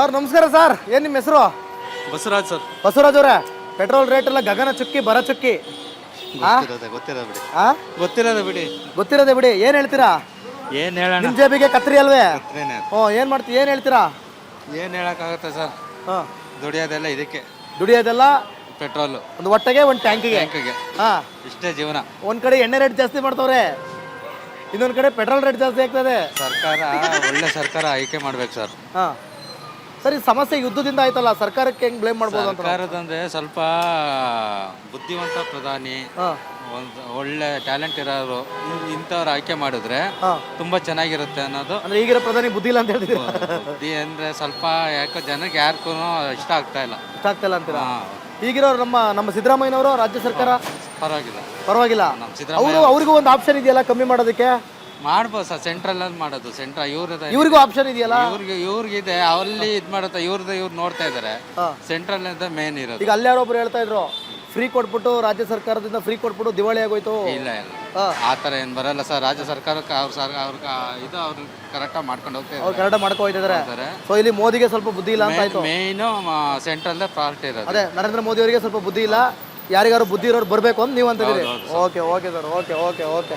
Sir ನಮಸ್ಕಾರ sir, ಏನು ನಿಮ್ಮ ಹೆಸರು? ಬಸವರಾಜ್ ಸರ್. ಬಸವರಾಜ್ ಅವರೇ, ಪೆಟ್ರೋಲ್ ರೇಟ್ ಎಲ್ಲ ಗಗನ ಚುಕ್ಕಿ ಬರ ಚುಕ್ಕಿ. ಗೊತ್ತಿರೋದು ಬಿಡಿ. ಗೊತ್ತಿರೋದೇ ಬಿಡಿ. ಏನು ಹೇಳ್ತೀರಾ? ಏನ್ ಹೇಳೋಣ, ನಿಮ್ ಜೇಬಿಗೆ ಕತ್ರಿ ಅಲ್ವೇ? ಏನು ಮಾಡ್ತೀವಿ, ಏನು ಹೇಳ್ತೀರಾ? ಏನ್ ಹೇಳಕ್ಕಾಗತ್ತೆ ಸರ್, ಹಾಂ, ದುಡಿಯೋದೆಲ್ಲ ಇದಕ್ಕೆ, ದುಡಿಯೋದೆಲ್ಲ ಪೆಟ್ರೋಲು ಒಂದು ಹೊಟ್ಟೆಗೆ ಒಂದು ಟ್ಯಾಂಕಿಗೆ. ಬ್ಯಾಂಕಿಗೆ, ಹಾಂ, ಇಷ್ಟೇ ಜೀವನ. ಒಂದ್ ಕಡೆ ಎಣ್ಣೆ ರೇಟ್ ಜಾಸ್ತಿ ಮಾಡ್ತವ್ರೆ, ಇನ್ನೊಂದ್ ಕಡೆ ಪೆಟ್ರೋಲ್ ರೇಟ್ ಜಾಸ್ತಿ ಆಗ್ತದೆ. ಸರ್ಕಾರ ಒಳ್ಳೆ ಸರ್ಕಾರ ಆಯ್ಕೆ ಮಾಡ್ಬೇಕು ಸರ್. ಹಾಂ, ಸರಿ, ಸಮಸ್ಯೆ ಯುದ್ಧದಿಂದ ಆಯ್ತಲ್ಲ, ಸರ್ಕಾರಕ್ಕೆ ಹೆಂಗ್ ಬ್ಲೇಮ್ ಮಾಡ್ಬೋದು ಅಂತ? ಸರ್ಕಾರದಂದ್ರೆ ಸ್ವಲ್ಪ ಬುದ್ಧಿವಂತ ಪ್ರಧಾನಿ, ಹಾಂ, ಒಂದು ಒಳ್ಳೆ ಟ್ಯಾಲೆಂಟ್ ಇರೋರು ಇಂಥವ್ರು ಆಯ್ಕೆ ಮಾಡಿದ್ರೆ ಹಾಂ, ತುಂಬಾ ಚೆನ್ನಾಗಿರುತ್ತೆ ಅನ್ನೋದು. ಅಂದ್ರೆ ಈಗಿರೋ ಪ್ರಧಾನಿ ಬುದ್ಧಿ ಇಲ್ಲ ಅಂತ ಹೇಳ್ತಿದ್ದೀರಾ? ಬುದ್ಧಿ ಅಂದ್ರೆ ಸ್ವಲ್ಪ ಯಾಕೋ ಜನಕ್ಕೆ ಯಾರಿಗೂ ಇಷ್ಟ ಆಗ್ತಾ ಇಲ್ಲ. ಇಷ್ಟ ಆಗ್ತಿಲ್ಲ ಅಂತೀರಾ? ಹಾ, ಈಗಿರೋ ನಮ್ಮ ಸಿದ್ದರಾಮಯ್ಯನವರು ರಾಜ್ಯ ಸರ್ಕಾರ ಪರವಾಗಿಲ್ಲ. ಪರವಾಗಿಲ್ಲ. ನಮ್ಮ ಸಿದ್ದರಾಮಯ್ಯ ಅವ್ರಿಗೂ ಒಂದು ಆಪ್ಷನ್ ಇದೆಯಲ್ಲ ಕಮ್ಮಿ ಮಾಡೋದಕ್ಕೆ? ಮಾಡ್ಬೋದು ಸರ್, ಸೆಂಟ್ರಲ್ ಅಲ್ಲಿ ಮಾಡೋದು. ಇವ್ರಿಗೂ ಆಪ್ಷನ್ ಇದೆಯಲ್ಲ? ಇವ್ರಿಗಿದೆ, ಅಲ್ಲಿ ಇದ್ ಮಾಡುತ್ತೆ, ಇವ್ರು ನೋಡ್ತಾ ಇದಾರೆ. ಸೆಂಟ್ರಲ್ ಅಂತ ಮೇನ್ ಇರೋದು. ಈಗ ಅಲ್ಲಿ ಯಾರೊಬ್ರು ಹೇಳ್ತಾ ಇದ್ರು, ಫ್ರೀ ಕೊಟ್ಬಿಟ್ಟು ರಾಜ್ಯ ಸರ್ಕಾರದಿಂದ ಫ್ರೀ ಕೊಟ್ಬಿಟ್ಟು ದಿವಾಳಿ ಆಗೋಯ್ತು. ಇಲ್ಲ ಆತರ ಏನ್ ಬರಲ್ಲ ಸರ್. ರಾಜ್ಯ ಸರ್ಕಾರಕ್ಕೆ ಅವ್ರು ಕರೆಕ್ಟ್ ಮಾಡ್ಕೊಂಡು ಹೋಗ್ತಾ ಅವ್ರು ಕರೆಕ್ಟ್ ಮಾಡ್ಕೊ ಹೋಗ್ತಿದ್ದಾರೆ. ಸೊ ಇಲ್ಲಿ ಮೋದಿಗೆ ಸ್ವಲ್ಪ ಬುದ್ಧಿ ಇಲ್ಲ ಅಂತ ಆಯ್ತು. ಮೇನ್ ಸೆಂಟ್ರಲ್ ಪ್ರಾರ್ಟಿ ಇರೋದು. ಅದೇ ನರೇಂದ್ರ ಮೋದಿ ಅವರಿಗೆ ಸ್ವಲ್ಪ ಬುದ್ಧಿ ಇಲ್ಲ, ಯಾರಿಗಾರು ಬುದ್ಧಿ ಇರೋರು ಬರ್ಬೇಕು ಅಂತ ನೀವು ಅಂತಿದ್ದೀರಿ. Okay okay sir, okay okay okay.